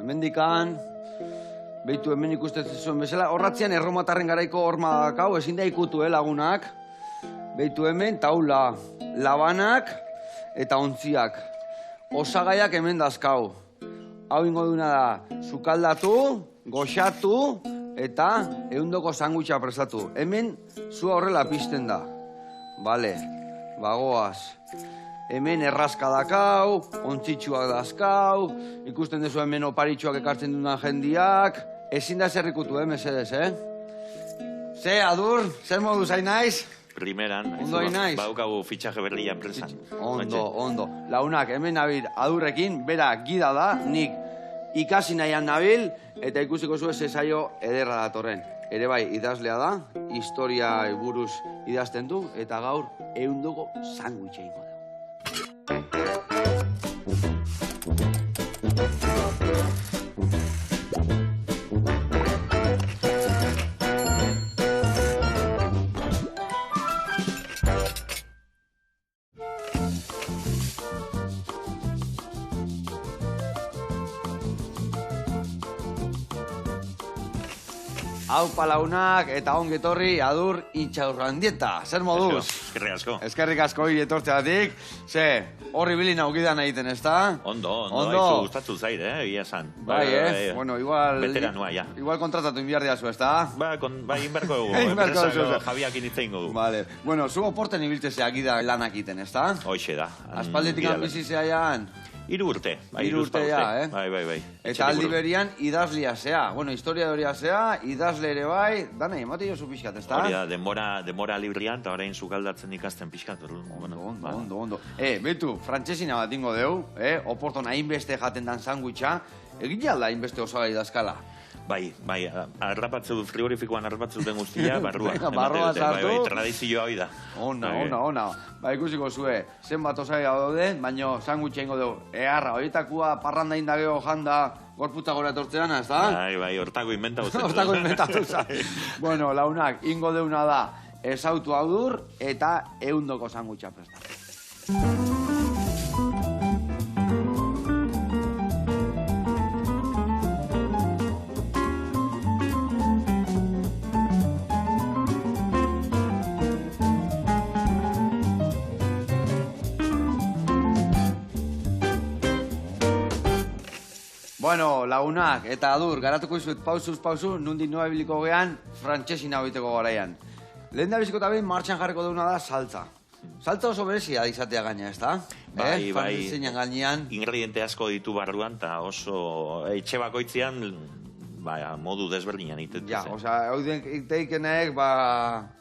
hemendikan, behitu hemen ikustetzen zuen bezala, horratzean erromatarren garaiko horma dakau, ezin da ikutu, lagunak. Behitu hemen, taula, labanak eta ontziak. Osagaiak hemen dazkau. Hau ingo duna da, sukaldatu, goxatu eta ehundoko sandwicha prestatu. Hemen zua horrela pizten da. Bale, bagoaz. Hemen errazka dakau, ontzitsuak dazkau, ikusten dezu hemen oparitxuak ekartzen dunan jendiak. Ezin da zerrikutu, mesedez, Ze, Adur, zer modu zain naiz? Primeran, ondo naiz? Baukagu fitxaje berria enpresan. Ondo. Launak, hemen nabil Adurrekin, bera gida da, nik ikasi nahian nabil, eta ikusiko zu ez zaio ederra datorren. Ere bai, idazlea da, historia buruz idazten du, eta gaur ehundoko sandwicha ingo da. Hau palaunak eta ongetorri Adur Intxaurrandieta. Zer moduz? Eskerrik asko. Eskerrik asko hiri etortzeatik. Ze, horri bilin aukidan egiten, ez da? Ondo. Haizu gustatu zaire, egia esan. Bai, bueno, igual... Veteranua, ja. Igual kontratatu inbiar diazu, ez da? Bai, inberko dugu. Enpresako Javiak initzein dugu. Vale. Bueno, zu oporten ibiltzea gida lanak iten, ez da? Hoxe da. Aspaldetik bizizea jan... 3 urte. 3 urte, ja, Bai. Eta aldi berian idazlia zea. Bueno, historiadoria zea, idazle ere bai, dana, emate jozu pixkat, ez da? Hori da, demora librian, eta orain sukaldatzen ikasten pixkat. Ondo. Betu, frantxesina bat ingo deu, oporton hainbeste jaten dan sandwicha, egin alda hainbeste osagai dazkala. Bai, arrapatzu frigorifikoan arrapatzu den guztia, barruan. Barruan sartu. Bai, tradizioa hori da. Ona. Ba, ikusiko zue, zenbat osagai daude, baino sandwicha ingo dugu. Eharra, horietakoa parranda indageo janda, gorputza gora etortzean, ez da? Bai, hortako inventatu zen. Hortako inventatu zen. Bueno, launak, ingo deuna da, ezautu Adur eta ehundoko sandwicha prestatu. Bueno, lagunak eta Adur, garatuko izuet pausuz, nundik noa biliko gean, frantxesina hoiteko garaian. Lehen da biziko eta behin martxan jarriko duguna da saltza. Saltza oso berezia izatea gaina, ez da? Bai. Frantxesinan gainean. Ingrediente asko ditu barruan, eta oso etxe bakoitzean, modu desberdinan iten. Ja, osea, hau teikenek,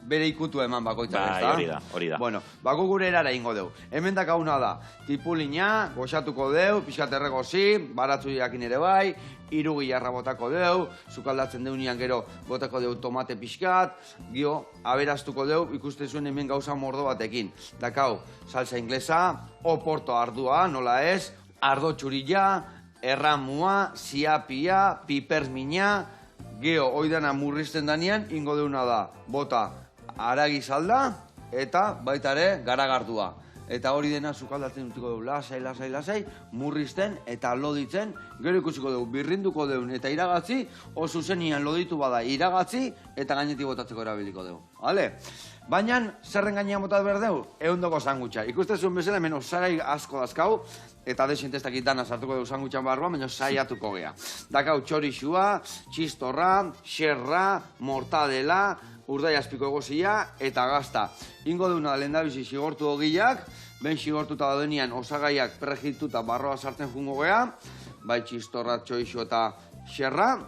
bere ikutu eman bakoitzak, ez da? Hori da. Bueno, bako gure erara ingo deu. Hemen dakauna da, tipulina, goxatuko deu, pixkat erregozi, baratzu jakin ere bai, 3 gilarra botako deu, sukaldatzen deunian gero botako deu tomate pixkat, gio, aberaztuko deu, ikuste zuen hemen gauza mordo batekin. Dakau, salsa inglesa, oporto ardua, nola ez, ardo txurila, erramua, ziapia, pipersmina, geho, oidana murrizten danean, ingo deuna da, bota aragi salda, eta baita ere garagardua. Eta hori dena sukaldatzen dutiko dugu, lasai, murrizten eta loditzen, gero ikusiko dugu, birrinduko deun eta iragatzi, oso zenian loditu bada iragatzi, eta gainetik botatzeko erabiliko dugu. Vale? Baina, zerren gainean botat behar dugu? Ehundoko sandwicha. Ikuste zuen bezala, hemen osagai asko dazkau, eta desintestak dana sartuko dugu sandwichan barruan, baina saiatuko gea. Dakau txorixua, txistorra, xerra, mortadela, urdai azpiko egozia eta gazta. Ingo duna lehendabizi zigortu ogiak, ben zigortuta daudenian osagaiak prejituta barroa sartzen jungo gea, bai txistorra, txorixu eta xerra,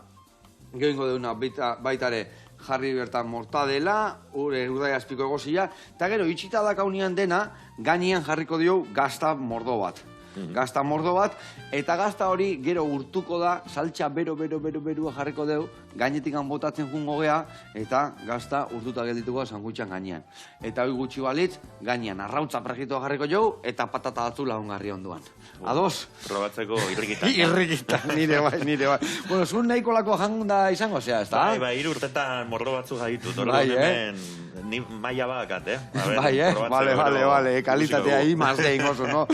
gero ingo duna baitare jarri bertan mortadela, urdai azpiko egozia, eta gero itxita dakaunian dena, gainean jarriko dio gazta mordo bat. Gazta mordo bat, eta gazta hori gero urtuko da, saltxa berua jarriko deu, gainetik botatzen jungo gea, eta gazta urtuta geldituko sandwichen gainean. Eta hori gutxi balitz, gainean arrautza prejitoa jarriko jau, eta patata batzu lagungarri onduan. Ados? Probatzeko irrikitan. Irrikitan, nire bai. Bueno, zuen nahiko lako jangunda izango zea, ez da? Bai, 3 urtetan mordo batzu jaitut. Bai, Ni maia bakat, Bai, Vale, kalitatea I+D ingozu, no?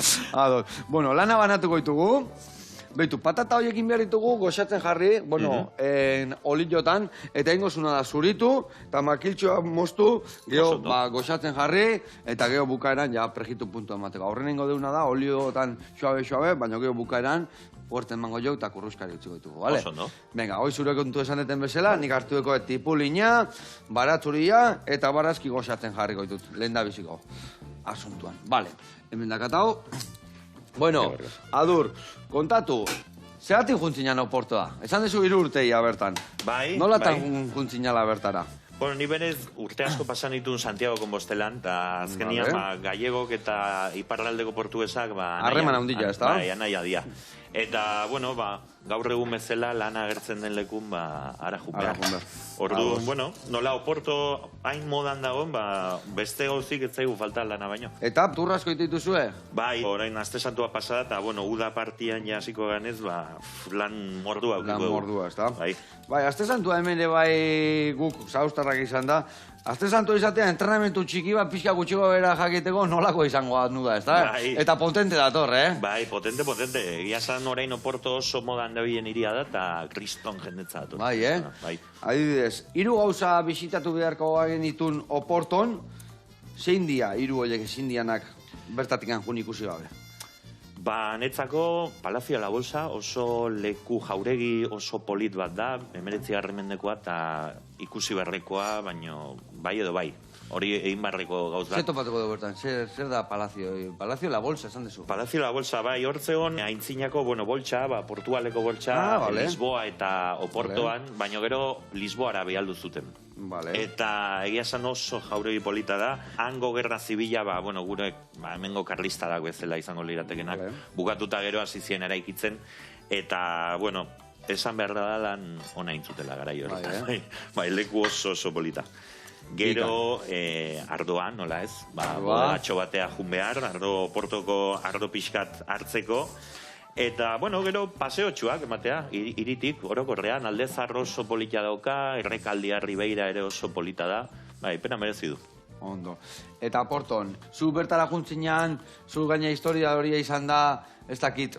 Bueno, lana banatuko ditugu. Beitu, patata horiekin behar ditugu goxatzen jarri, bueno, oliotan, eta ingo zuna da zuritu, eta makiltxoa moztu, gero goxatzen jarri, eta gero bukaeran ja prejitu puntu emateko. Horren ingo deuna da, oliotan suabe, baina gero bukaeran, huerten mango jau eta kurruskari utziko ditugu, bale? Oso, no? Venga, hoi zure kontu esan deten bezala, nik hartueko tipulina, baratzuria, eta barazki goxatzen jarriko ditut, lehen da biziko asuntuan. Bale, hemen dakatau. Bueno, Adur, kontatu, zeratik juntzinan oportoa? Esan dezu 3 urteia bertan. Bai, Nolatan juntzinala bertara? Bueno, ni berez urte asko pasan ditun Santiago Compostelan, eta azkenian gallegok eta iparraldeko portuguesak harreman handia, ez da? Bai, anaia dia. Eta, bueno, gaur egun bezala lan agertzen den lekun, ara jupea. Ordu, bueno, nola Oporto hain modan dagoen, beste gauzik ez zaigu falta lana baino. Eta turrasko dituzue? Bai, orain aste santua pasada, eta, bueno, uda partian jasiko ganez, lan mordua aukiko dugu. Lan mordua, ez da? Bai. Bai, aste santua hemen bai guk zaustarrak izan da. Aste santua izatea, entrenamentu txiki bat pixka gutxiko bera jakiteko nolako izango da, ez da? Bai. Eta potente dator, Bai, potente. Egia esan orain Oporto oso modan dabilen iria da, eta kriston jendetza dator. Bai, Bai. Adibidez, 3 gauza bisitatu beharko genitun Oporton, zein dia, 3 horiek ezin dianak bertatik anjun ikusi gabe? Netzako Palacio de la Bolsa oso leku jauregi oso polit bat da, 19. mendekoa eta ikusi berrekoa, baino bai edo bai. Hori egin barreko gauz bat. Zer topatuko du bertan? Zer da Palacio? Palacio de la Bolsa, esan dezu? Palacio de la Bolsa, bai, hortzegon, aintzinako, boltsa, Portugaleko boltsa, Lisboa eta Oportoan, baino gero Lisboara behaldu zuten. Eta egia esan oso jauregi polita da. Hango gerra zibila, gure hemengo karlistadak bezala izango liratekenak, bukatuta gero hasi zien eraikitzen, eta, esan behar da lan ona intzutela gara hori. Bai, leku oso polita. Gero, ardoan, nola ez? Bodegatxo batea jun behar, Portoko ardo pixkat hartzeko. Eta, gero paseotxuak, ematea, iritik, orokorrean, Aldezar oso polita dauka, Errekaldia Ribeira ere oso polita da. Bai, pena merezi du. Ondo. Eta Porton, zu bertara juntzinean, zu gaina historia horia izan da, ez dakit,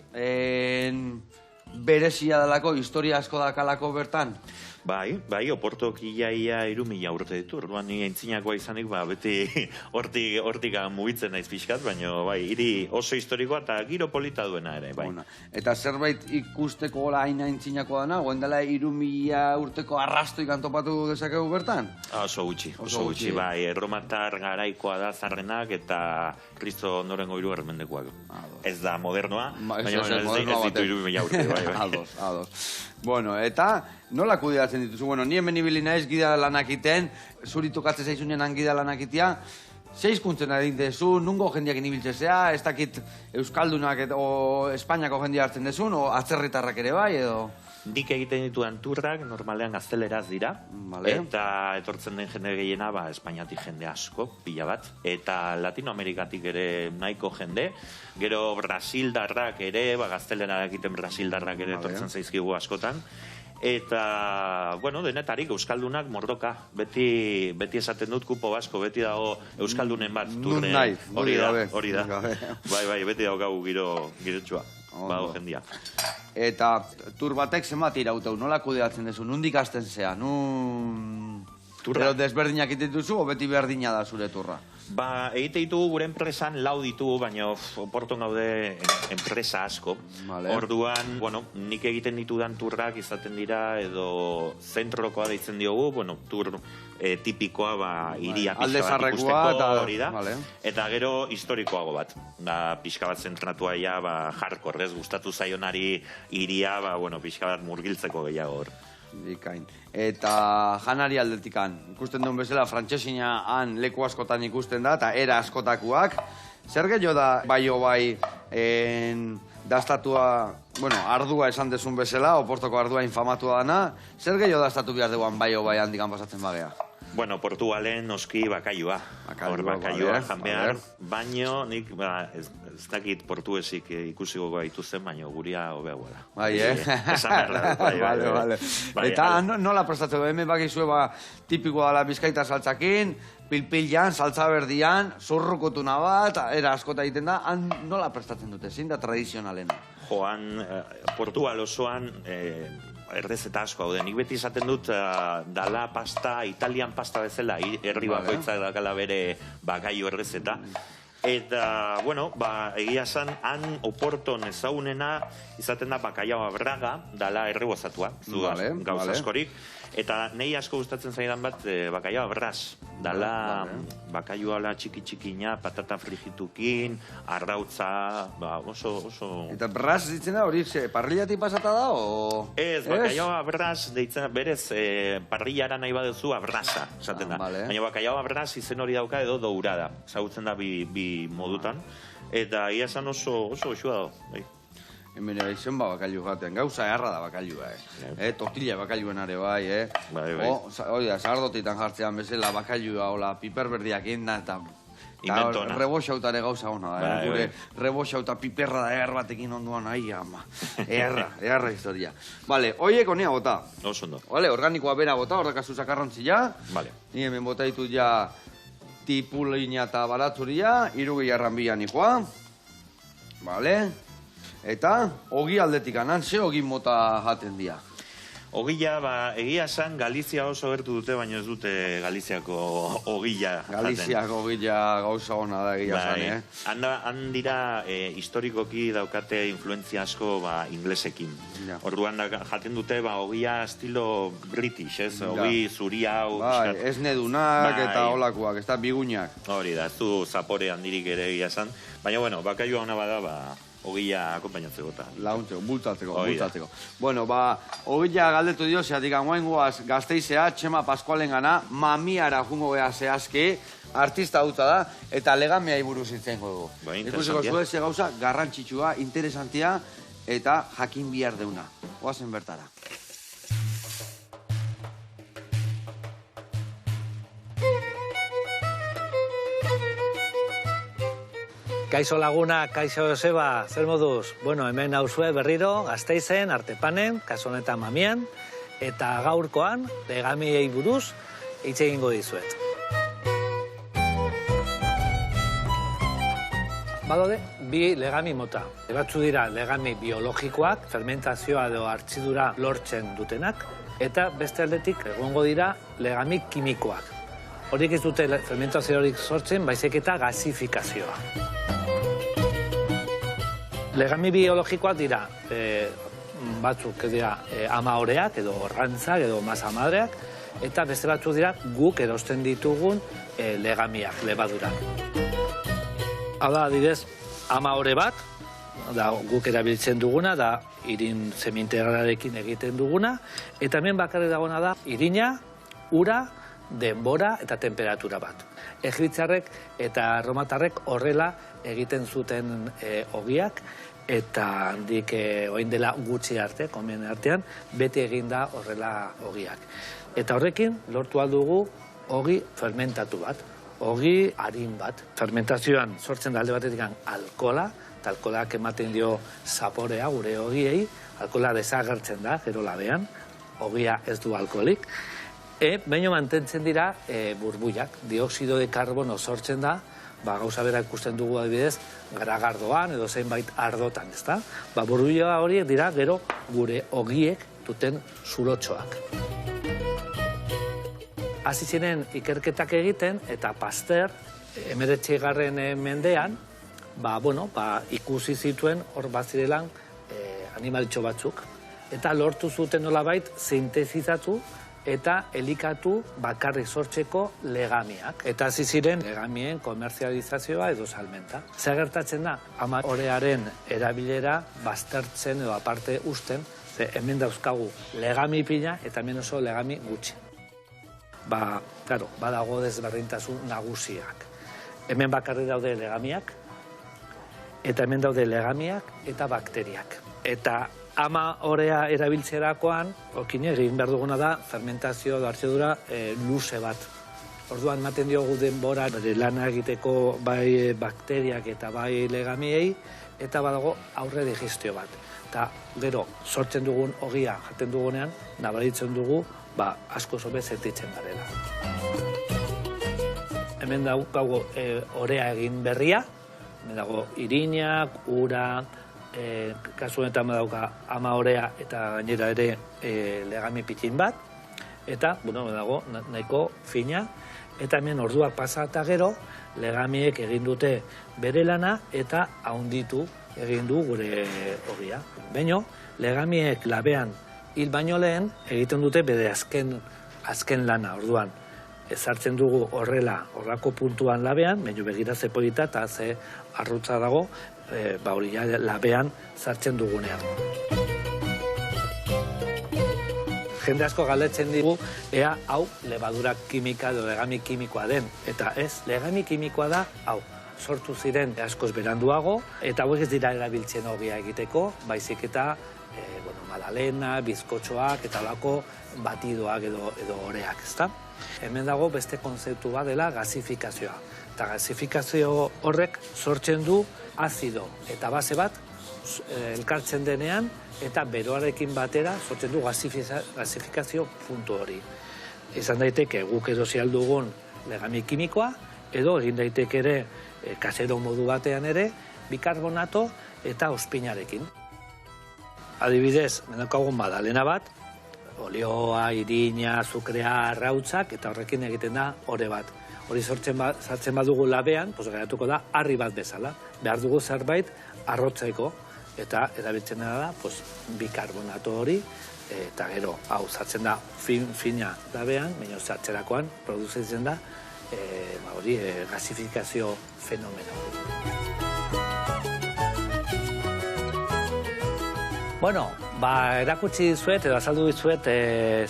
berezia dalako, historia asko dakalako bertan? Bai, Oportok ia 3.000 urte ditu, orduan ni aintzinakoa izanik, beti hortik mugitzen naiz pixkat, baina hiri oso historikoa eta giro polita duena ere, bai. Eta zerbait ikusteko gola hain aintzinakoa dana, goen dela 3.000 urteko arrastoik antopatu dezakegu bertan? Oso gutxi, bai, erromatar garaikoa da zarrenak eta Kristo ondorengo 3. mendekoak. Ez da modernoa, baina ez ditu 3.000 urte, bai. Ados. Bueno, eta nola kudeatzen dituzu? Ni hemen ibili naiz gida lanak iten, zuri tokatzen zaizunean gida lanak itia, zeizkuntzen egin dezu, nungo jendiak inibiltzezea, ez dakit Euskaldunak o Espainiako jendia hartzen dezun, o atzerritarrak ere bai, edo? Nik egiten dituan turrak normalean gazteleraz dira, eta etortzen den jende gehiena Espainiatik jende asko, pila bat, eta Latinoamerikatik ere nahiko jende, gero Brasildarrak ere, gaztelera egiten Brasildarrak ere etortzen zaizkigu askotan, eta, denetarik Euskaldunak mordoka, beti esaten dut kupo basko, beti dago Euskaldunen bat turre, hori da, bai, beti daukagu girotxua. Bago jendia. Eta tur batek zenbat irautau, nola kudeatzen dezu, nundik hasten zea, Pero desberdinak itetuzu, o beti berdina da zure turra? Egite ditugu gure enpresan 4 ditugu, baina Oporton gaude enpresa asko. Orduan, nik egiten ditudan turrak izaten dira, edo zentrokoa deitzen diogu, tur tipikoa iria pixka bat ikusteko hori da. Eta gero historikoago bat. Pixka bat zentratua ja, hardcore, ez gustatu zaionari iria, pixka bat murgiltzeko gehiago hor. Bikain. Eta janari aldetikan, ikusten duen bezala, frantsesina han leku askotan ikusten da, eta era askotakuak. Zer gehiago da bai daztatua, ardua esan dezun bezala, Oportoko ardua infamatua dana, zer gehiago daztatu behar duan bai handikan pasatzen bagea? Bueno, Portugalen noski bakailua. Bakailua jan behar, baino nik ez dakit portuguesik ikusi gogoa ituzen, baino guria hobeagoa da. Bai, Esan behar da. Vale. Eta nola prestatzeko, hemen bakizue tipikoa dela Bizkaita saltzakin, pilpilan, saltza berdian, zurrukotuna bat, era askota egiten da, nola prestatzen dute, zein da tradizionalena? Joan, Portugal osoan errezeta asko haude. Nik beti izaten dut dala pasta, italian pasta bezala, herri bakoitzak dakala bere bakailu errezeta. Eta, bueno, egia esan, han Oporton ezagunena izaten da bakailaoa braga, dala errebozatua, gauz askorik. Eta nahi asko gustatzen zaidan bat bakailaoa bras. Dala bakailua txiki-txikina, patata frigitukin, arrautza, oso... Eta bras ditzen da hori parrillatik pasata da, o...? Ez, bakailaoa bras deitzen berez parrillara nahi baduzu abrasa, esaten da. Baina bakailaoa bras izen hori dauka edo dourada, zagutzen da bi modutan. Eta ia esan oso goxua da. Hemen izen bakailu jaten, gauza erra da bakailua, tortilla bakailuen are bai, hori da, sardotitan jartzean bezala bakailua, hola, piper berdiak inda, eta reboxautare gauza hona da, gure reboxauta piperra da batekin onduan, ama, erra historia. Vale, oiek honea bota. Oso ondo. Vale, organikoa bera bota, horrek azuza karrantzia. Vale. Ni hemen bota ditut ja tipulina eta baratzuria, 3 jarranbia nikoa. Vale. Eta, ogi aldetik anan, ze ogi mota jaten dira? Ogila, egia esan, Galizia oso gertu dute, baina ez dute Galiziako ogila jaten. Galiziako ogila gauza hona da egia esan, Han dira, historikoki daukate influentzia asko inglesekin. Orduan jaten dute, ogila estilo British, ez? Ogi zuri hau... Ez nedunak eta olakoak, ez da bigunak. Hori da, ez du zapore handirik ere egia esan. Baina, bueno, bakailua hona bada, ogila akompainatzeko eta... Launtzeko, bultatzeko. Bueno, ogila galdetu dio, zeatik angoen guaz Gasteizea, Txema Paskualen gana, mamiara jungo geha zehazki, artista hautza da, eta legamiai buruz itzen gogo. Ikusiko zuen ze gauza, garrantzitsua, interesantia, eta jakin bihar deuna. Oazen bertara. Kaixo laguna, kaixo Joseba, zer moduz? Bueno, hemen hauzue berriro, Gasteizen, Artepanen, kaso honetan Mamian, eta gaurkoan, legamiei buruz, hitz egingo dizuet. Badaude, bi legami mota. Batzu dira legami biologikoak, fermentazioa edo hartzidura lortzen dutenak, eta beste aldetik egongo dira legami kimikoak. Horik ez dute fermentaziorik sortzen, baizik eta gasifikazioa. Legami biologikoak dira, batzuk dira amaoreak edo organtzak edo masa madreak, eta beste batzuk dira guk erosten ditugun legamiak, lebadurak. Hau da, adibidez, amaore bat, guk erabiltzen duguna, da irin semi-integralarekin egiten duguna, eta hemen bakarrik dagoena da irina, ura, denbora eta temperatura bat. Egipziarrek eta erromatarrek horrela egiten zuten ogiak, eta handik orain dela gutxi arte, komien artean, beti egin da horrela ogiak. Eta horrekin lortu aldugu ogi fermentatu bat, ogi harin bat. Fermentazioan sortzen da alde batetik alkohola, eta alkoholak ematen dio zaporea gure ogiei, alkohola desagertzen da, gero labean, ogia ez du alkoholik, baina mantentzen dira burbuiak, dioxido de karbono sortzen da, gauza bera ikusten dugu adibidez, garagardoan edo zenbait ardotan, ezta? Burbuila horiek dira gero gure ogiek duten zulotxoak. Hasi ziren ikerketak egiten eta Pasteur 19. mendean ikusi zituen hor bazirelan animalitxo batzuk eta lortu zuten nolabait sintesizatu eta elikatu bakarrik sortzeko legamiak. Eta hasi ziren legamien komerzializazioa edo salmenta. Zer gertatzen da, amaorearen erabilera baztertzen edo aparte usten, ze hemen dauzkagu legami pila eta hemen oso legami gutxi. Badago desberdintasun nagusiak. Hemen bakarrik daude legamiak, eta hemen daude legamiak eta bakteriak. Eta ama orea erabiltzerakoan, okin egin behar duguna da, fermentazio edo hartzidura luze bat Orduan ematen diogu denbora bere lana egiteko bai bakteriak eta bai legamiei, eta badago aurre digestio bat. Eta gero, sortzen dugun ogia jaten dugunean, nabaritzen dugu, asko zobe sentitzen garela. Hemen dago orea egin berria, hemen dago irinak, ura, kasu honetan badauka ama orea eta gainera ere legami pitin bat, eta, dago nahiko fina, eta hemen orduak pasa eta gero, legamiek egin dute bere lana eta haunditu egin du gure ogia. Baina, legamiek labean hil baino lehen egiten dute bere azken lana, orduan. Ezartzen dugu horrako puntuan labean, baina begira ze polita eta ze arrutza dago, hori labean sartzen dugunean. Jende asko galdetzen digu, ea hau lebadura kimika edo legami kimikoa den. Eta ez, legami kimikoa da, hau, sortu ziren askoz beranduago, eta hauek ez dira erabiltzen ogia egiteko, baizik eta magdalena, bizkotxoak eta olako batidoak edo oreak, ezta? Hemen dago beste konzeptu bat dela gasifikazioa. Eta gasifikazio horrek sortzen du azido eta base bat elkartzen denean eta beroarekin batera sortzen du gasifikazio puntu hori. Izan daiteke guk edosi aldugun legami kimikoa, edo egin daiteke ere kasero modu batean ere bikarbonato eta ospinarekin. Adibidez, menaukagun magdalena bat, olioa, irina, azukrea, arrautzak, eta horrekin egiten da ore bat. Hori sartzen badugu labean, geratuko da harri bat bezala. Behar dugu zerbait arrotzeko, eta erabiltzen da bikarbonato hori, eta gero, hau, sartzen da fina labean, baina sartzerakoan produzitzen da gasifikazio fenomeno. Bueno, erakutsi dizuet edo azaldu dizuet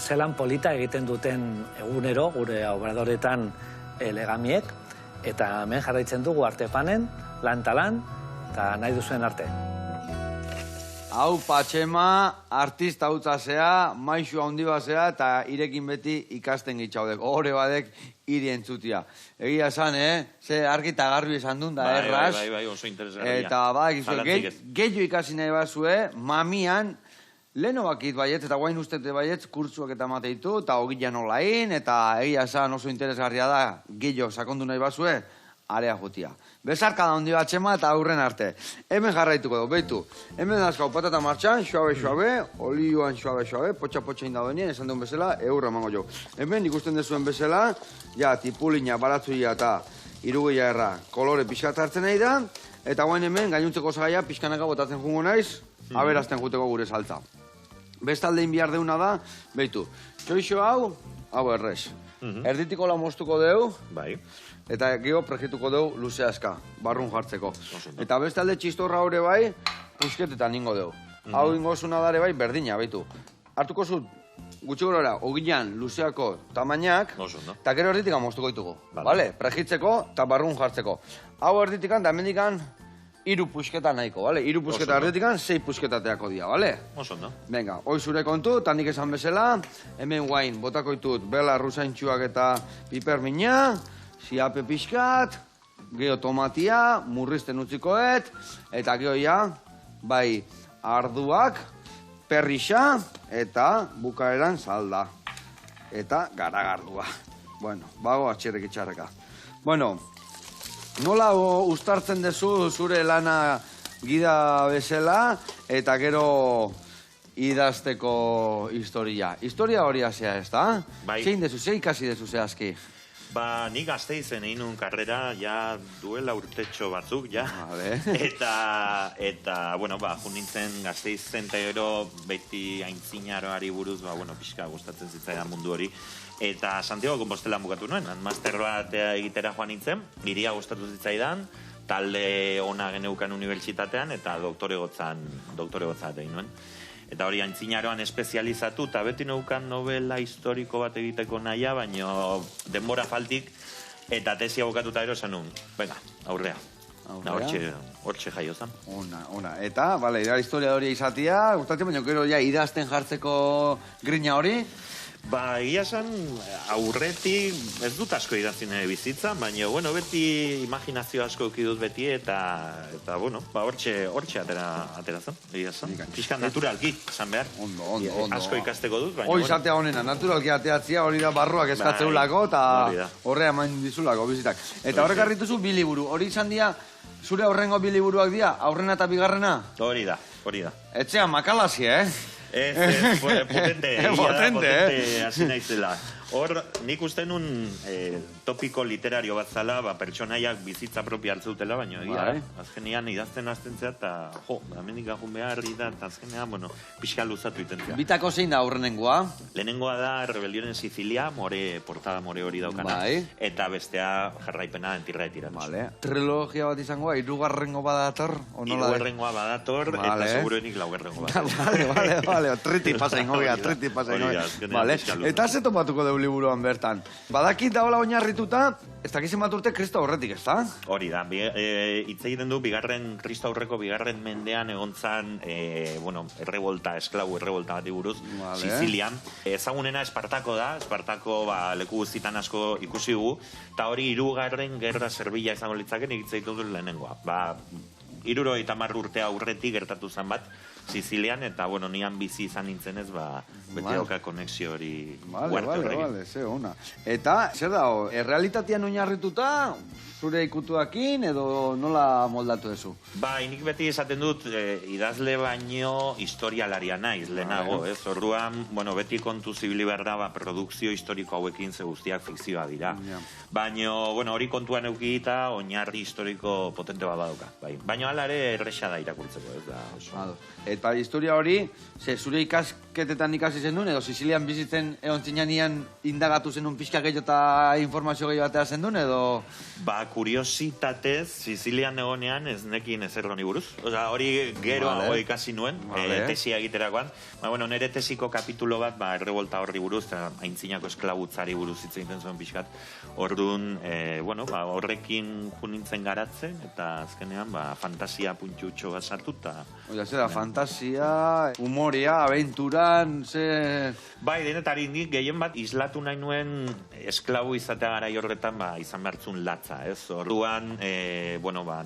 zelan polita egiten duten egunero gure obradoretan legamiek, eta hemen jarraitzen dugu artepanen, lan eta lan, eta nahi duzuen arte. Hau Patxema, artista hutzasea, maixu handi basea, eta irekin beti ikasten gitzaudek. Hore badek hiri entzutia. Egia esan, ze argi eta garbi esan duen da, erraz. Bai, oso interesgarria. Eta gehiago ikasi nahi bazue, mamian, leheno bakit baiet, eta guain ustete baiet, kurtsuak eta mateitu, eta ogilan olain, eta egia esan oso interesgarria da, gehiago sakondu nahi bazue, area jotia. Bezarka da hondi bat txema eta aurren arte. Hemen jarraituko dugu, behitu. Hemen dazkau patata martxan, xoabe, olioan xoabe, potxa indagoenien, esan duen bezala, eurra emango jo. Hemen ikusten dezuen bezala, tipulina, baratzuia eta irugia erra kolore pixkat hartzen nahi da, eta guain hemen gainuntzeko osagaia pixkanaka botatzen jungo naiz, aberazten juteko gure saltza. Bestaldein bihar deuna da, behitu. Txoixo hau errez. Erditiko la moztuko deu, eta geho prejituko deu luzeazka, barrun jartzeko. Eta bestalde txistorra hori bai, pusketetan ingo deu. Hau ingo zuna dare bai, berdina, behitu. Hartuko zut, gutxi gorora, ogilan luzeako tamainak, eta gero erditika moztuko ditugu. Prejitzeko eta barrun jartzeko. Hau erditikan, da hemendikan, 3 pusketa nahiko, bale? 3 pusketa erditikan, 6 pusketateako dia, bale? Oso, no? Venga, hoi zure kontu, eta nik esan bezala, hemen guain, botako ditut, bela rusaintxuak eta pipermina, siape pixkat, geho tomatia, murrizten utzikoet, eta geho bai, arduak, perrixa, eta bukaeran salda. Eta garagardua. Bueno, bago atxerrek itxarreka. Bueno, nola uztartzen dezu zure lana gida bezala, eta gero idazteko historia. Historia hori azea ez da? Zein dezu, zein ikasi dezu zehazki? Nik Gasteizen egin nun karrera, ja duela urtetxo batzuk, ja. Eta, bueno, jun nintzen Gasteizen eta gero beti aintzinaroari buruz, pixka gustatzen zitzaidan mundu hori. Eta Santiago Compostelan bukatu nuen, master bat egitera joan nintzen, iria gustatu zitzaidan, talde ona geneukan unibertsitatean, eta doktoregotzat egin nuen. Eta hori aintzinaroan espezializatu, eta beti neukan novela historiko bat egiteko nahia, baino denbora faltik, eta tesia bukatuta ero esan nun. Venga, aurrea. Hortxe jaio zan. Ona. Eta, bale, historia hori izatea, gustatzen, baina gero idazten jartzeko grina hori? Ba, egia esan, aurretik ez dut asko idazi nire bizitza, baina, bueno, beti imaginazio asko ukidut beti, eta bueno, ba, hortxe atera zen, egia esan. Piskan naturalki, esan behar. Ondo. Asko ikasteko dut, baina, Hoi izatea honena, naturalki ateatzia, hori da barruak eskatzeulako, eta horrea eman dizulako bizitak. Eta horrek harrituzu bi liburu, hori izan dira, zure aurrengo bi liburuak dira, aurrena eta bigarrena? Hori da. Etxean makalazia, Potente, hasi naizela. Hor, nik uste nun topiko literario bat zala, pertsonaiak bizitza propia hartzutela, baina azkenean idazten azten zea, eta amendik gajun beharri da, eta azkenean, pixka luzatu iten zea. Bitako zein da aurrenengoa? Lehenengoa da Rebelión en Sicilia, portada more hori daukana, eta bestea jarraipena Entirra de Tiranos. Trilogia bat izangoa, hirugarrengo badator? Hirugarrengoa badator, eta seguruenik laugarrengo badator. Vale, triti pasa ingoia. Eta ze topatuko deu liburuan bertan. Badakit daola oinarrituta, ez dakizen bat urte Kristo aurretik, ez da? Hori da, hitz egiten du, Kristo aurreko bigarren mendean egontzan, esklabu errevolta bat buruz, Sicilian. Ezagunena Espartako da, Espartako leku guztitan asko ikusi gu, eta hori 3. gerra zerbila izango litzaken hitz egiten du lehenengoa. 70 urte aurretik gertatu zen bat, Sicilian, eta, nian bizi izan nintzenez, beti dauka konexio hori guarte horrekin. Ze ona. Eta, zer da, errealitatean oinarrituta, zure ikutuakin, edo nola moldatu ezu? Nik beti esaten dut, idazle baino historialaria naiz, lehenago, ez? Orduan, beti kontu zibili behar da, produkzio historiko hauekin ze guztiak fikzioa dira. Baina, hori kontuan eukita, oinarri historiko potente bat badauka. Baina, hala ere, erresa da irakurtzeko, ez da. Eta historia hori, zure ikasketetan ikasi zenun, edo Sicilian bizitzen egon zinanian indagatu zenun pixka gehiago eta informazio gehiago batea zenun, edo... Kuriositatez, Sicilian egonean ez nekin ezer honi buruz. Hori gero ikasi nuen, tesia egiterakoan. Nire tesiko kapitulo bat, errebolta horri buruz, aintzinako esklabutzari buruz hitz egiten zuen pixkat. Orduan, horrekin junintzen garatzen, eta azkenean, fantasia puntxutxo bat sartuta. Zera, fantasia, humoria, abenturan, ze... Denetari nik gehien bat islatu nahi nuen esklabu izatea gara horretan izan behartzun latza, ez? Orduan,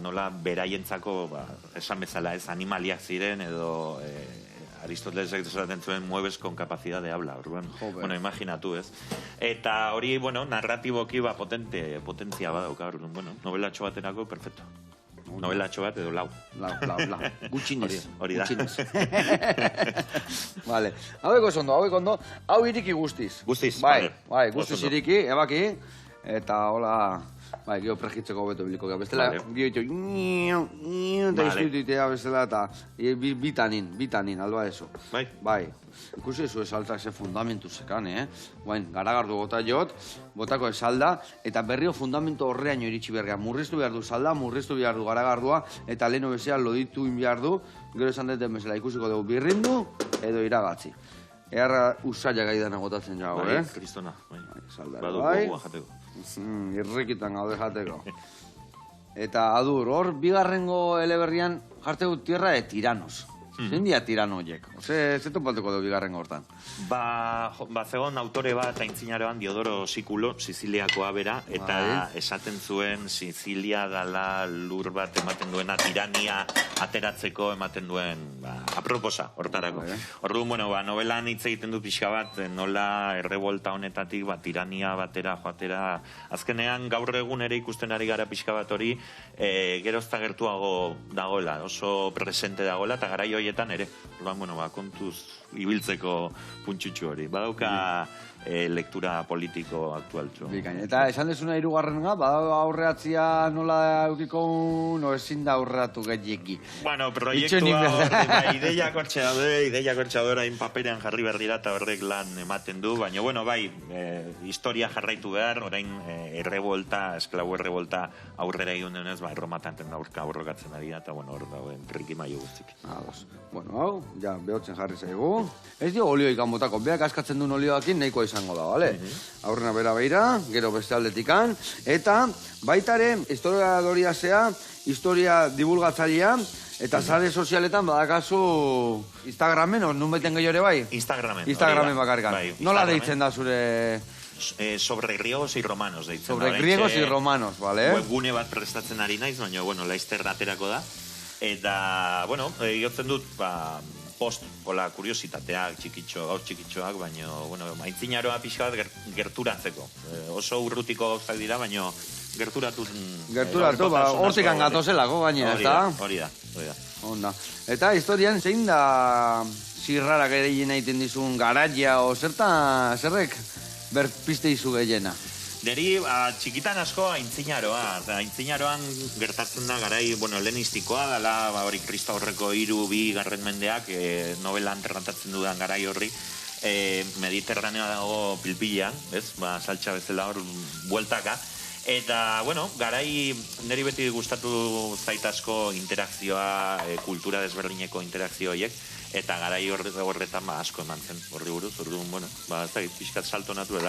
nola beraientzako, esan bezala ez, animaliak ziren, edo Aristotelesek esaten zuen mueves con capacidad de habla, orduan, imaginatu, ez? Eta hori, narratiboki potentzia badauka, novelatxo baterako, perfecto. Novelatxo bat edo lau. Lau. Gutxinez. Hori da. Vale. Haueko ondo. Hau iriki guztiz. Guztiz. Bai, guztiz iriki, ebaki. Eta hola... Gio pregitzeko beto biliko. Bestela, gio ito... Eta izkuitu itea bestela eta... Bitanin, alba eso. Bai. Ikusi ezu esaltzak ze fundamentu zekan, garagardu gota jot, botako esalda, eta berrio fundamentu horreaino iritsi bergea. Murriztu behar du salda, murriztu behar du garagardua, eta leheno bezala loditu behar du, gero esan deten bezala ikusiko dugu birrindu, edo iragatzi. Earra usaila gaidana gotatzen jago, Kristona, Badu gogoa jateko. Irrikitan gaude jateko. Eta adur, hor, bigarrengo eleberrian jartegu tierra de tiranos. Zein dia tirano horiek? Ze topatuko du bigarrengo hortan? Zegoen autore bat aintzinaroan Diodoro Sikulo, Siciliakoa bera, eta esaten zuen Sicilia dala lur bat ematen duena tirania ateratzeko ematen duen aproposa hortarako. Orduan, novelan hitz egiten du pixka bat, nola errebolta honetatik tirania batera joatera. Azkenean, gaur egun ere ikusten ari gara pixka bat hori, gerozta gertuago dagoela, oso presente dagoela, eta garai horietan ere. Orduan, kontuz ibiltzeko puntxutxu hori. Badauka lektura politiko aktualtxo. Eta esan dezuna hirugarrena, aurreatzia nola eukiko no ezin da aurreatu gehieki. Proiektua ideiak hortxe daude, orain paperean jarri behar dira eta horrek lan ematen du, baina, historia jarraitu behar, orain esklabu errebolta aurrera egun denez, erromatanten aurka aurrokatzen ari da, eta hor dauen trikimaio guztik. Hau, ja, behotzen jarri zaigu. Ez dio olioik botako, beak askatzen duen olioakin nahikoa izango da, bale? Aurrena bera beira, gero beste aldetikan, eta baitare historiadoria zea, historia divulgatzailea, Eta sare sozialetan badakazu Instagramen, o nun baiten gehiore bai? Instagramen bakarkan. Nola deitzen da zure... Sobre griegos y romanos deitzen. Sobre griegos y romanos, vale? Webgune bat prestatzen ari naiz, baina, laizter aterako da. Eta, jotzen dut, post, hola, kuriositateak, txikitxoak, baina, aintzinaroa pixka bat gerturatzeko. Oso urrutiko gauzak dira, baina gerturatu, hortikan gatozelako gainera, ezta? Hori da. Onda. Eta historian zein da zirrarak ere egiten dizun garaia, o zerrek berpiste izu gehiena? Neri, txikitan asko aintzinaroa. Aintzinaroan gertatzen da garai, helenistikoa, dala, hori Kristo aurreko 2. mendeak, novelan tratatzen dudan garai horri, Mediterraneoa dago pilpilean, saltxa bezala hor bueltaka. Eta, garai niri beti gustatu zait asko interakzioa, kultura desberdineko interakzio horiek, eta garai horretan asko eman zen horri buruz, ez da, pixkat salto naturela.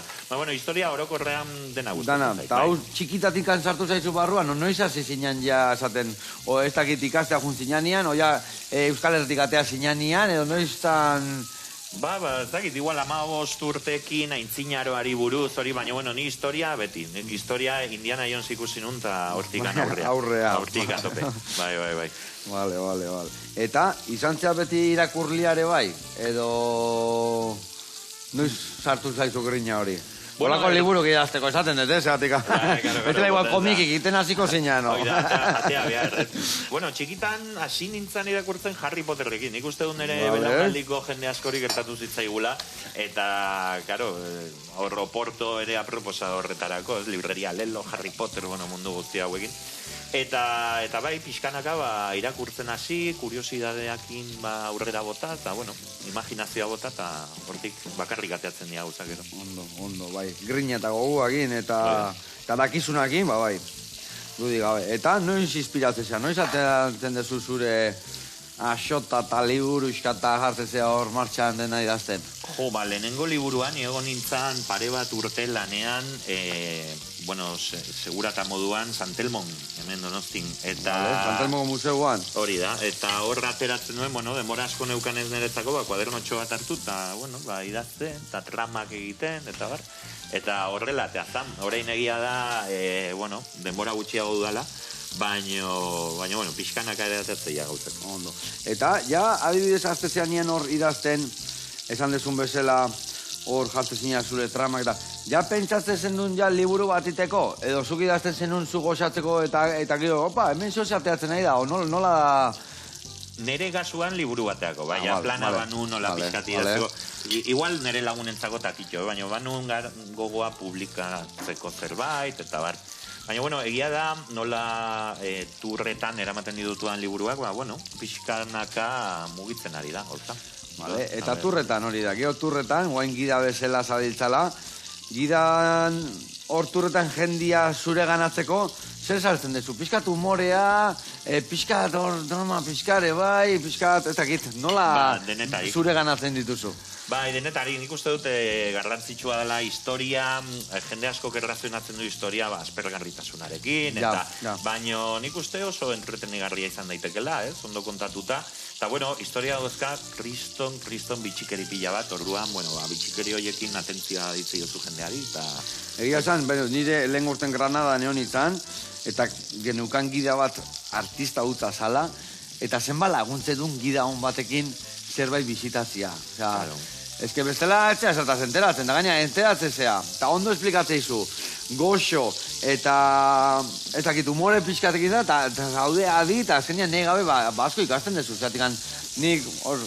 Historia orokorrean dena gustatzen zait. Eta hau txikitatik sartu zaizu barruan, noiz hasi zinan ja esaten, o ez dakit ikastea jun zinanean, o ja Euskal Herretik atea zinanean, edo noiz tan... Ez dakit, igual 15 urtekin aintzinaroari buruz, hori, baina, ni historia beti. Historia Indiana Jones ikusi nun, eta hortikan aurrea. Hortikan tope. Bai. Vale. Eta, izan zea beti irakurliare bai? Edo... noiz sartu zaizu grina hori? Olako liburu idazteko esaten dut, zeatika. Betela igual komik egiten hasiko zinean, no? Atea behar. Txikitan hasi nintzen irakurtzen Harry Potterrekin. Nik uste dut nire belaunaldiko jende askori gertatu zitzaigula. Eta, karo, horro Porto ere aproposa horretarako, libreria Lelo, Harry Potter, mundu guztia hauekin. Eta bai, pixkanaka irakurtzen hasi, kuriosidadeakin aurrera bota, eta, imaginazioa bota, eta hortik bakarrik ateatzen dira gauzak ero. Ondo, bai. Grina eta goguakin, eta dakizunakin, bai. Dudik gabe. Eta noiz inspiratzea, noiz ateatzen dezu zure axota eta liburu iskata jartzea hor martxan dena idazten? Lehenengo liburuan, egon nintzen pare bat urte lanean, segurata moduan, Santelmon, hemen Donostin. Santelmon museuan. Hori da, eta hor ateratzen nuen, demora asko neukan ez niretzako, kuadernotxo bat hartu, eta idazten, eta tramak egiten, eta bar. Eta horrela, eta zan, horrein egia da, denbora gutxiago dudala, baina, pixkanaka ere atertzea gauzak. Ondo. Eta, ja, adibidez, aztezean nien hor idazten, esan dezun bezala, hor jartezina zure tramak eta... Ja pentsatzen zenun ja liburu bat iteko, edo zuk idazten zenun zu goxatzeko eta gero, hemen zozateatzen nahi da, o nola da... Nere gazuan liburu bateako, plana banu nola pixkati idazteko. Igual nere lagunentzako tatitxo, baina banu gogoa publikatzeko zerbait, eta bar. Baina, egia da, nola turretan eramaten ditutuan liburuak, pixkanaka mugitzen ari da, horta. Eta turretan hori da, gero turretan, guain gida bezala zabiltzala, gidan hor turretan jendia zure ganatzeko, zer saltzen dezu? Piskat humorea, piskat hor, piskare bai, piskat, ez dakit, nola zure ganatzen dituzu? Denetari, nik uste dute garrantzitsua dela historia, jende asko errazionatzen du historia aspergarritasunarekin, baina nik uste oso entretenigarria izan daitekela, ondo kontatuta. Eta, historia dozka, kriston bitxikeri pila bat, orduan, bitxikeri horiekin atentzioa ditzei oso jendeari, eta... Egia esan, nire lehen urten Granada neon izan, eta genukan gida bat artista utza zala, eta zenba laguntze duen gida hon batekin zerbait bizitazia. Ez que bestela etxea zertaz enteratzen, da gaina enteratzen zea, eta ondo esplikatzeizu, goxo, eta ez dakit humore pixkatekin da, eta zaude adi, eta azkenean nahi gabe asko ikasten dezu, zeatik nik hor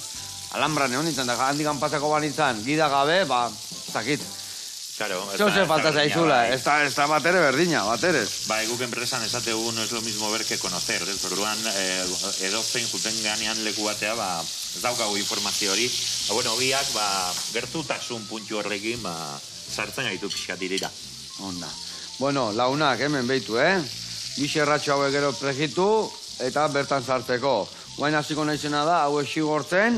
alhambra neon nintzen, da handikan pasako banintzen, gida gabe, ez dakit. Zeo zer falta zaizula, ez da batere berdina, baterez. Guk enpresan esategu no es lo mismo ver que conocer, orduan edozein juten ganean leku batea, ez daukagu informazio hori, biak gertutasun puntxu horrekin sartzen gaitu pixkatirira. Onda. Launak hemen behitu, Gixerratxo hauek gero pregitu eta bertan sartzeko. Guain hasiko naizena da, hau esik gortzen,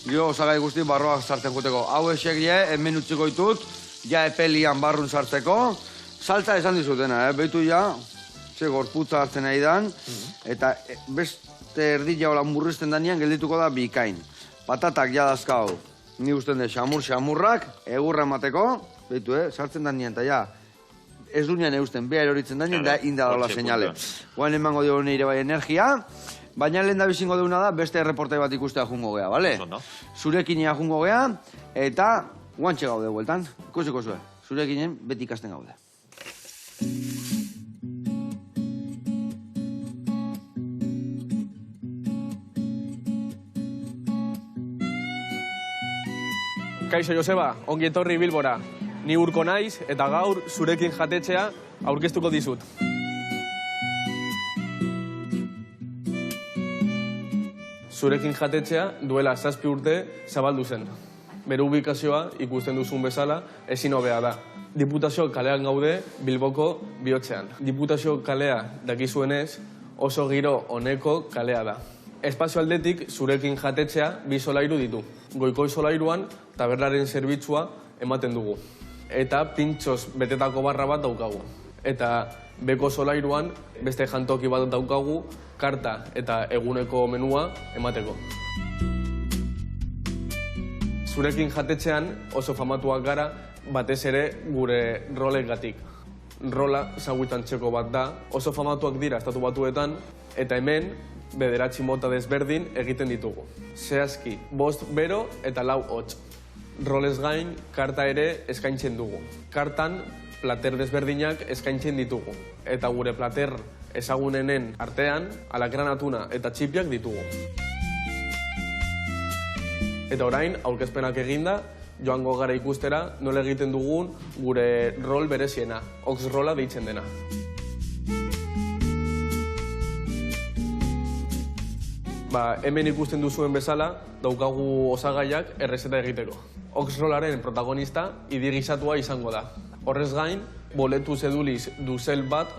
gero osagai guzti barroak sartzen juteko. Hau esek hemen utziko ditut, ja epelian barrun sartzeko, saltza esan dizutena, behitu ja, ze gorputza hartzen nahi dan, eta aste erdia hola murrizten danean geldituko da bikain. Patatak jadazkau, ni usten dut xamurrak, egurra emateko, behitu, sartzen danean, eta ja, ez dunean eusten, behar horitzen danean, da indadola seinale. Guain emango dugu nire bai energia, baina lehen da bizingo duguna da, beste erreportai bat ikustea jungo gea, bale? Zurekinea jungo gea, eta guantxe gaude bueltan, ikusiko zuen, zurekinen beti ikasten gaude. Kaixo Joseba, ongi etorri Bilbora. Ni Urko naiz eta gaur zurekin jatetxea aurkeztuko dizut. Zurekin jatetxea duela 7 urte zabaldu zen. Bere ubikazioa ikusten duzun bezala ezin hobea da. Diputazio kalean gaude Bilboko bihotzean. Diputazio kalea dakizuenez oso giro oneko kalea da. Espazio aldetik zurekin jatetxea 2 solairu ditu. Goiko solairuan tabernaren zerbitzua ematen dugu. Eta pintxoz betetako barra bat daukagu. Eta beko solairuan beste jantoki bat daukagu karta eta eguneko menua emateko. Zurekin jatetxean oso famatuak gara batez ere gure rolegatik. Rola zaguitan txeko bat da, oso famatuak dira Estatu Batuetan, eta hemen 9 mota desberdin egiten ditugu. Zehazki, 5 bero eta 4 hotz. Rolez gain, karta ere eskaintzen dugu. Kartan, plater desberdinak eskaintzen ditugu. Eta gure plater ezagunenen artean, alakran atuna eta txipiak ditugu. Eta orain, aurkezpenak eginda, joango gara ikustera nola egiten dugun gure rol bereziena, ox rola deitzen dena. Hemen ikusten duzuen bezala, daukagu osagaiak errezeta egiteko. Ox-rollaren protagonista idigizatua izango da. Horrez gain, boletu zeduliz duzel bat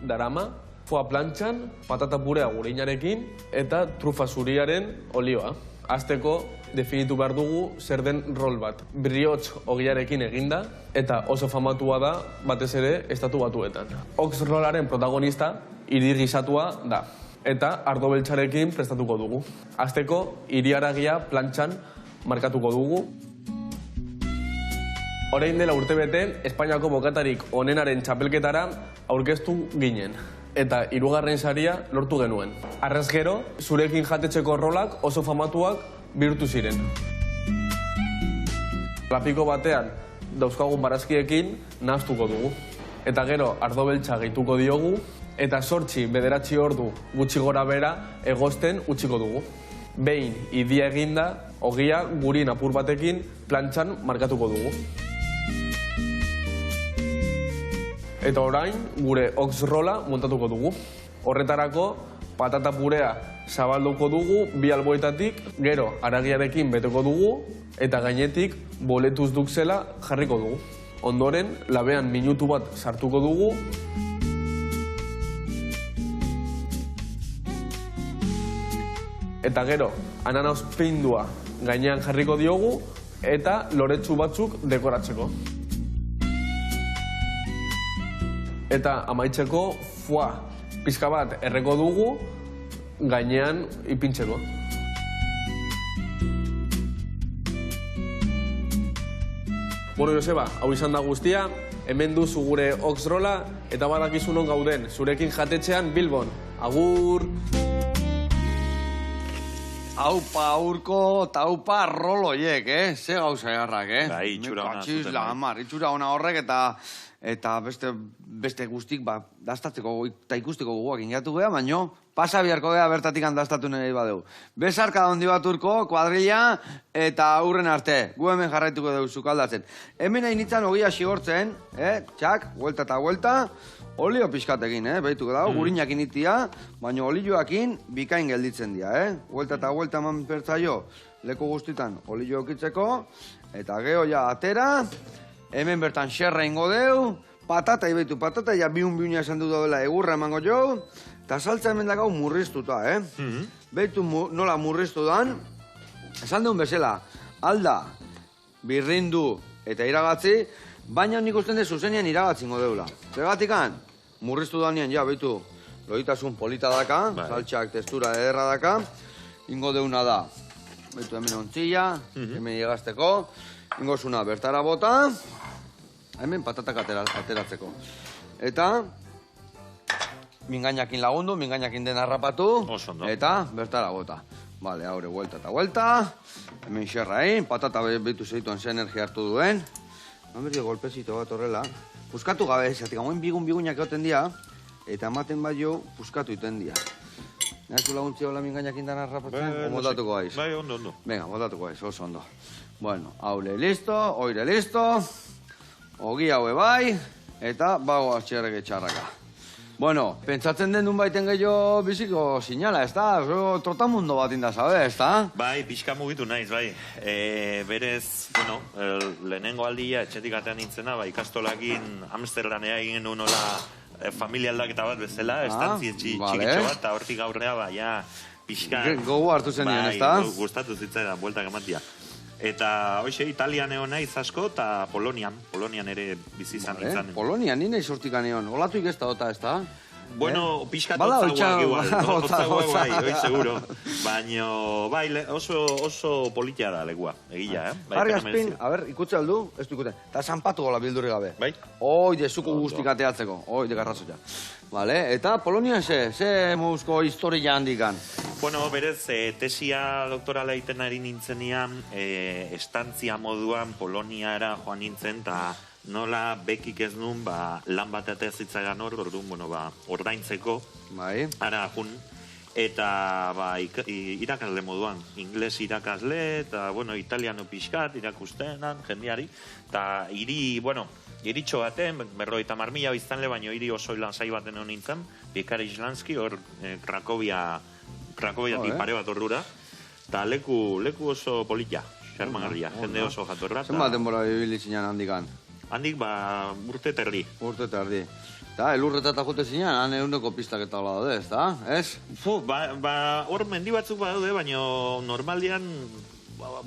darama, foa plantxan, patata purea gureinarekin eta trufa zuriaren olioa. Azteko, definitu behar dugu zer den rol bat. Briots ogiarekin eginda eta oso famatua da batez ere Estatu Batuetan. Ox-rollaren protagonista idigizatua da. Eta ardo beltzarekin prestatuko dugu. Azteko, iriaragia plantxan markatuko dugu. Orain dela urtebete, Espainiako bokatarik onenaren txapelketara aurkeztu ginen. Eta 3. saria lortu genuen. Arrez gero, zurekin jatetxeko rolak oso famatuak bihurtu ziren. Lapiko batean dauzkagun barazkiekin nahaztuko dugu. Eta gero, ardo beltza gehituko diogu, eta 8-9 ordu gutxi gora bera egosten utziko dugu. Behin idia eginda, ogia gurin apur batekin plantxan markatuko dugu. Eta orain gure ox-rola montatuko dugu. Horretarako patata purea zabalduko dugu 2 alboetatik, gero haragiarekin beteko dugu eta gainetik boletuz duxela jarriko dugu. Ondoren labean minutu bat sartuko dugu. Eta gero, ananaus pindua gainean jarriko diogu eta loretsu batzuk dekoratzeko. Eta amaitzeko foa pizka bat erreko dugu gainean ipintzeko. Bueno, Joseba, hau izan da guztia, hemen duzu gure ox-rola eta badakizu non gauden, zurekin jatetxean Bilbon. Agur! Aupa, Urko, eta aupa roloiek, Ze gauza egarrak, Bai, itxura ona zuten. Itxura ona horrek eta beste guztik daztatzeko eta ikusteko gogoak ingatu geha, baina pasa biharko geha bertatik handaztatu nahi badeu. Besarka handi bat Urko, kuadrilla eta aurren arte. Gu hemen jarraituko dugu zukaldatzen. Hemen hain nintzen ogia xigortzen, txak, huelta eta huelta, olio pixkatekin, behituko dago, gurinak initia, baina olioakin bikain gelditzen dira, Huelta eta huelta eman pertzaio, leku guztitan olio okitzeko, eta geho ja atera, hemen bertan xerra ingo deu, patata, ibeitu patata, ja biun-biuna esan du dela egurra emango jo, eta saltza hemen dakau murriztuta, Beitu nola murriztu dan, esan deun bezala, alda, birrindu eta iragatzi, baina nik usten dut zuzenean iragatzingo deula. Zergatikan, murriztu danean, ja, beitu, loditasun polita daka, saltxak testura ederra daka. Ingo deuna da, behitu hemen ontzilla, hemen higazteko. Ingo zuna bertara bota, hemen patatak ateratzeko. Eta, mingainakin lagundu, mingainakin den harrapatu, eta bertara bota. Bale, haure, vuelta eta vuelta. Hemen xerra egin, patata behitu zeituan ze energia hartu duen. Hamerri golpezito bat horrela. Puskatu gabe, zatik, hauen bigunak egoten dira, eta ematen baino, puskatu iten dira. Nahizu laguntzia hola mingainak indan harrapatzen? Motatuko gaiz. Bai, ondo. Venga, motatuko gaiz, oso ondo. Bueno, haule listo, oire listo, ogi haue bai, eta bago atxerreke txarraka. Bueno, pentsatzen den duen baiten gehiago biziko sinala, ez da? Trotamundo bat inda, sabe, ez da? Bai, pixka mugitu naiz, bai. Berez, bueno, lehenengo aldia etxetik atean nintzena, ikastolakin Amsterdamea egin genuen nola familia aldaketa bat bezala, estantzi txikitxo bat, eta hortik aurrea, ja, pixka... Gogo hartu zen nien, ez da? Gustatu zitzaidan, bueltak ematia. Eta, hoxe, Italian egon naiz asko, eta Polonian ere bizi izan nintzen. Polonian, nina izortikan egon, olatuik ez da ota, ez da? Bueno, pixkat otzagoak igual, otzagoak bai, hoi seguro. Baina, bai, oso politia da legua, egila, Harri azpin, a ber, ikutze aldu, ez du ikuten, eta zanpatu gola bildurri gabe. Bai? Hoi, dezuko guztik ateatzeko, hoi, de garrazoia. Vale, eta Polonian ze muzko historia handikan? Bueno, berez, tesia doktorala egiten ari nintzenian, estantzia moduan Poloniara joan nintzen, eta nola bekik ez nun, lan bat ateazitzagan orduan, ordaintzeko, ara jun, eta irakasle moduan, ingles irakasle, eta, italiano pixkat, irakustenan, jendeari, eta iritxo baten, 50.000 biztanle, baina hiri oso ilan zai baten hon nintzen, Piekari Islanski, hor Krakoviatik pare bat ordura, eta leku oso politia, xarmagarria, jende oso jatorra. Zenbat denbora bibilizinan handikan? Handik, urte terdi. Urte terdi. Eta, elurretata jote zinean, han eguneko pistak eta hola daude, ez da? Ez? Hor mendi batzuk badaude, baina normaldian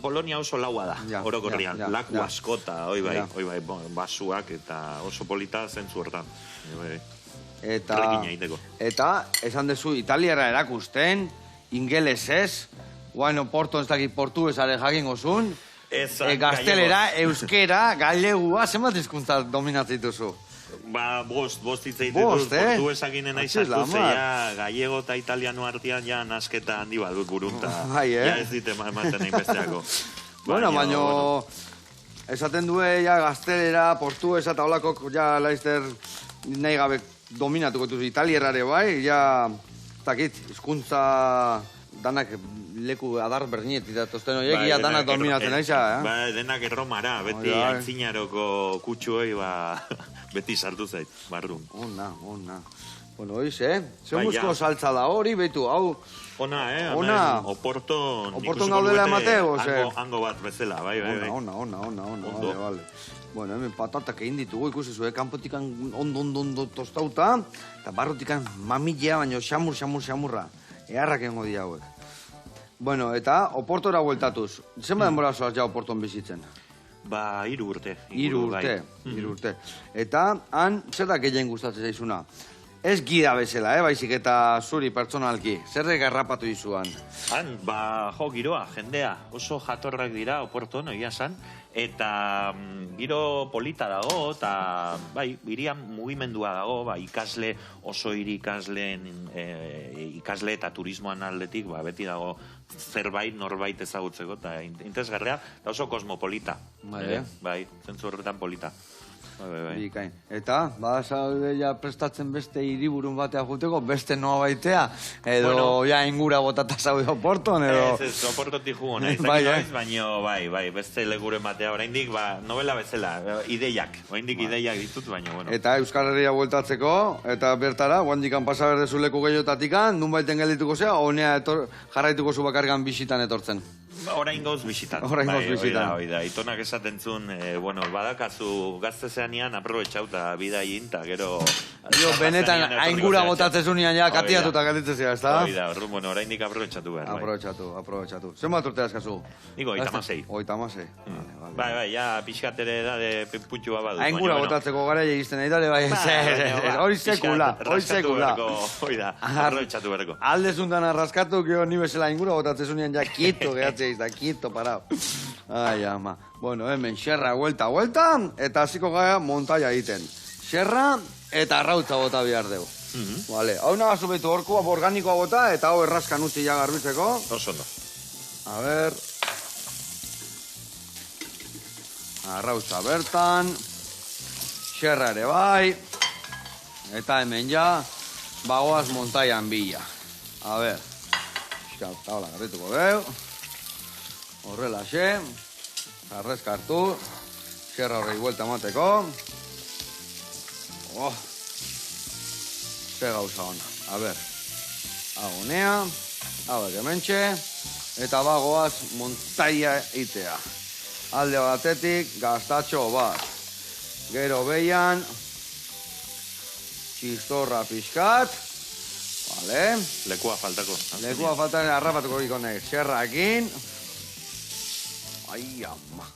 Polonia oso laua da, orokorrian. Laku askota, hoi bai, basuak eta oso polita zentzu hortan. Eta, esan dezu, italiara erakusten, ingeles ez, guaino porto ez dakit portu ezare jakin gozun, gaztelera, euskera, galegua, zenbat hizkuntza dominatzituzu? Bost hitz egiten dut, portu ezakinen aizartu, zeia gallego eta italiano artean ja nasketa handi bat dut burunta, ja ez dit ematen egin besteako. Bueno, baina esaten due ja gaztelera, portu ez eta holakok ja laizter nahi gabe dominatuko dut italierare bai, ja, takit, hizkuntza danak leku adar berniet, eta tozten horiek, ja danak dominatzen aiza, denak erromara, beti aintzinaroko kutsu hoi, beti sartu zait, barrun. Ona. Bueno, oiz, Zer muzko saltza da hori, behitu, hau... Ona, Oporton... Oporton gaudela emateo, Hango bat bezala, bai. Ona, vale. Bueno, hemen patatak egin ditugu, ikusi zuen, kanpotikan ondo tostauta, eta barrotikan mamilea, baina xamurra. Eharrak engo di hauek. Bueno, eta Oportora bueltatuz. Zenba denbora zoaz ja Oporton bizitzen? 3 urte. 3 urte. Eta, han, zer da gehien gustatzen zaizuna? Ez gida bezala, baizik eta zuri pertsonalki. Zerrek garrapatu izuan? Han, giroa, jendea. Oso jatorrak dira Oporton, egia san. Eta giro polita dago, eta irian mugimendua dago, ikasle, oso hiri ikasle eta turismoan aldetik, beti dago zerbait, norbait ezagutzeko, eta interesgarria, eta oso kosmopolita. Bai, zentzu horretan polita. Bikain. Eta, badazaude ja prestatzen beste hiriburun batea juteko, beste noa baitea, edo ja ingura botata zaude Oporton, edo... Ez, Oportotik jugo nahi, baina bai, beste leguren batea, oraindik, novela bezala, ideiak, oraindik ideiak ditut, baina, bueno. Eta Euskal Herria bueltatzeko, eta bertara, guandikan pasa berdezu leku gehiotatikan, nun baiten geldituko zea, honea jarraituko zu bakargan bisitan etortzen? Orain gauz bisitan. Orain gauz bisitan. Oida, itonak esaten zuen, bueno, badakazu gaztezeanian aprobetxauta bidain, eta gero... Benetan, aingura botatzezun nian ja, katiatuta galditzezia, ez da? Oida, bueno, orain dik aprobetxatu behar. Aprobetxatu. Zenbat urte askazu? Nigo, 86. 86. Bai, ja, pixkatere da de puntxu badu. Aingura botatzeko gara egizten nahi dale, bai, hori sekula. Oida, aprobetxatu berreko. Aldezuntan arraskatu, gero ni bezala aingura botatzezun nian ja, kito, gehatzea izan, kito, parao. Ai, ama. Bueno, hemen, xerra, vuelta, eta hasiko gara montaia egiten. Xerra eta arrautza bota behar dugu. Vale, hau nagazu betu horkoa organikoa bota, eta hau erraskan utzi ja garbitzeko. Oso no. A ber. Arrautza bertan. Xerra ere bai. Eta hemen ja, bagoaz montaian bila. A ber. Eta hola, garrituko dugu. Horrela xe. Arrezkartu. Xerra horrei buelta mateko. Oh. Ze gauza hona. A ber. Agonea. Hauek hementxe. Eta bagoaz montaia itea. Alde batetik gaztatxo bat. Gero behian. Txistorra pixkat. Vale. Lekua faltako. Lekua faltako arrapatuko ikonek. Xerrakin. Ai, ama.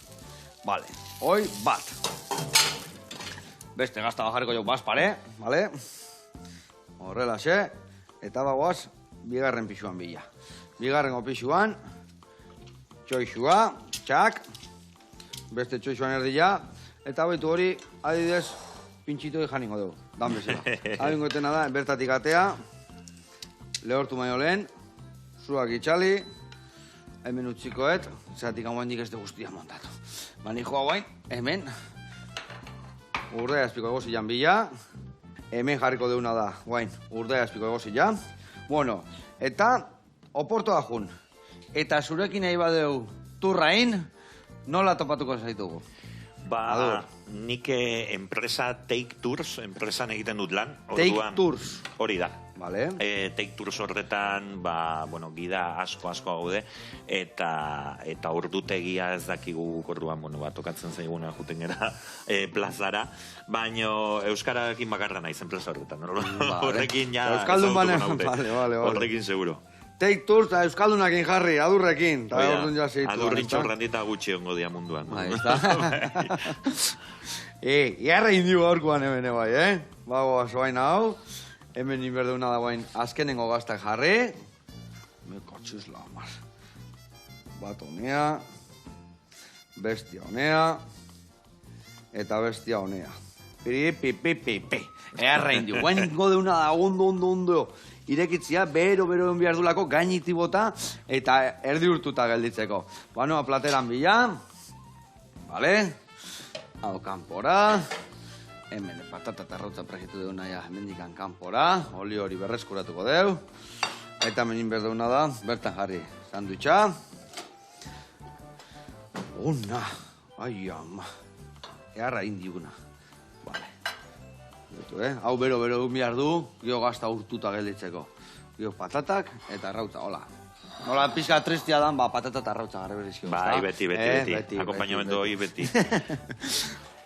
Vale. Hoi bat. Beste gazta bajariko jau bazpare. Vale. Horrela xe. Eta bagoaz, bigarren pixuan bila. Bigarren pixuan. Txoixua. Txak. Beste txoixuan erdila. Eta baitu hori, adidez, pintxitoi janingo dugu. Dan bezala. Haringo etena da, bertatik atea. Lehortu maio lehen. Zuak itxali. Hemen utzikoet. Zeratik hau handik ez de guztia montatu. Bani joa guain, hemen. Urdea espiko egozillan bila. Hemen jarriko deuna da, guain, urdea espiko egozillan. Bueno, eta oportoa jun. Eta zurekin nahi badeu turrain, nola topatuko zaitugu? Ba, nik enpresa Take Tours, enpresan egiten dut lan. Take Tours. Hori da. Vale. Take Tours horretan, ba, bueno, gida asko gaude, eta ordutegia ez dakigu orduan, bueno, ba, tokatzen zaiguna juten gara plazara, baino euskararekin bakarra naiz enpresa horretan. Horrekin ja... Euskaldun bane, horrekin seguro. Take Tours eta euskaldunakin jarri, adurrekin. Adurrin txorrandita gutxi ongo dia munduan. Iarra indio gaurkoan hemen bai, Bagoaz bain hau. Hemen inberdeuna da bain azkenengo gaztak jarri. Meko txizla, mar. Bat honea. Bestia honea. Eta bestia honea. Pi. Iarra indio. Bain ingo deuna da ondo. Irekitzia, bero behar dulako gainiti bota eta erdi urtuta gelditzeko. Banoa plateran bila. Vale. Hau kanpora. Hemen patata eta arrautza pregitu deuna ja hemendikan kanpora. Oli hori berreskuratuko deu. Eta hemen inber deuna da, bertan jarri sandwicha. Una. Ai, ama. Earra indiuguna. Vale. Hau bero behar du, gio gazta urtuta gelditzeko. Gio patatak eta arrautza, hola. Nola pizka tristia dan, patata eta arrautza garri berizio. Bai, beti. Akompañamento hori beti.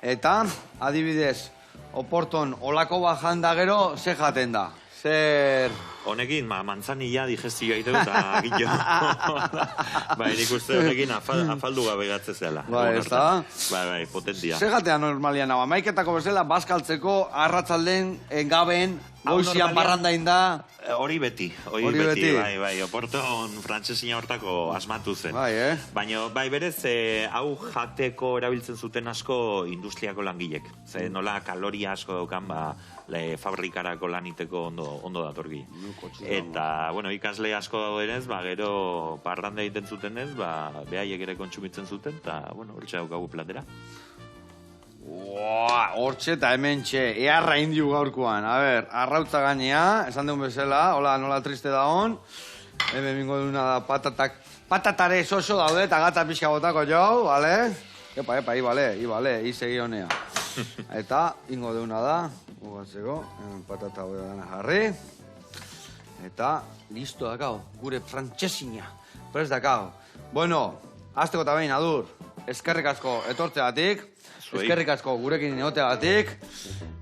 Eta, adibidez, oporton olako bajan da gero, ze jaten da? Zer... Honekin, manzanilla digestioa ideu eta gillo. Bai, nik uste honekin afaldu gabe gatze zela. Bai, ez da? Bai, potentia. Zer jatea normalian, maiketako bezala, bazkaltzeko, arratzalden, gabeen, goizian barrandain da... Hori beti, bai, oporton frantzesina hortako asmatu zen. Bai, Baina, bai, berez, hau jateko erabiltzen zuten asko industriako langilek. Ze nola kaloria asko daukan, fabrikarako laniteko ondo datorgi. Eta, bueno, ikasle asko daudenez, gero parranda egiten zuten ez, behaiek ere kontsumitzen zuten, eta, bueno, hortxe daukagu platera. Hortxe eta hemen txe, earra indiu gaurkoan. A ber, arrautza gainea, esan deun bezala, hola, nola triste da hon. Hemen bingo duna da patatare soso daude eta gata pixka botako jau, bale? Epa, ibale, izegi honea. Eta, ingo deuna da, gugatzeko, patata hori dana jarri. Eta, listo dakau, gure frantxesina. Prest dakau. Bueno, azteko eta behin, adur. Eskerrik asko etortzeagatik. Eskerrik asko gurekin egoteagatik.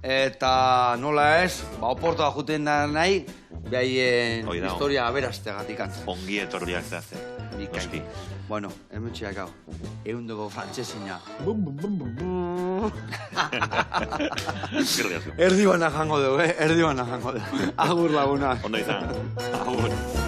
Eta nola ez, oportoa juten da nahi, behaien historia aberazteagatik. Ongi etorriak zehazte. Bikain. Bueno, hemen txiak hau. Eundoko frantzesina. Erdi bana jango dugu, Erdi bana jango dugu. Agur laguna. Ondo izan. Agur.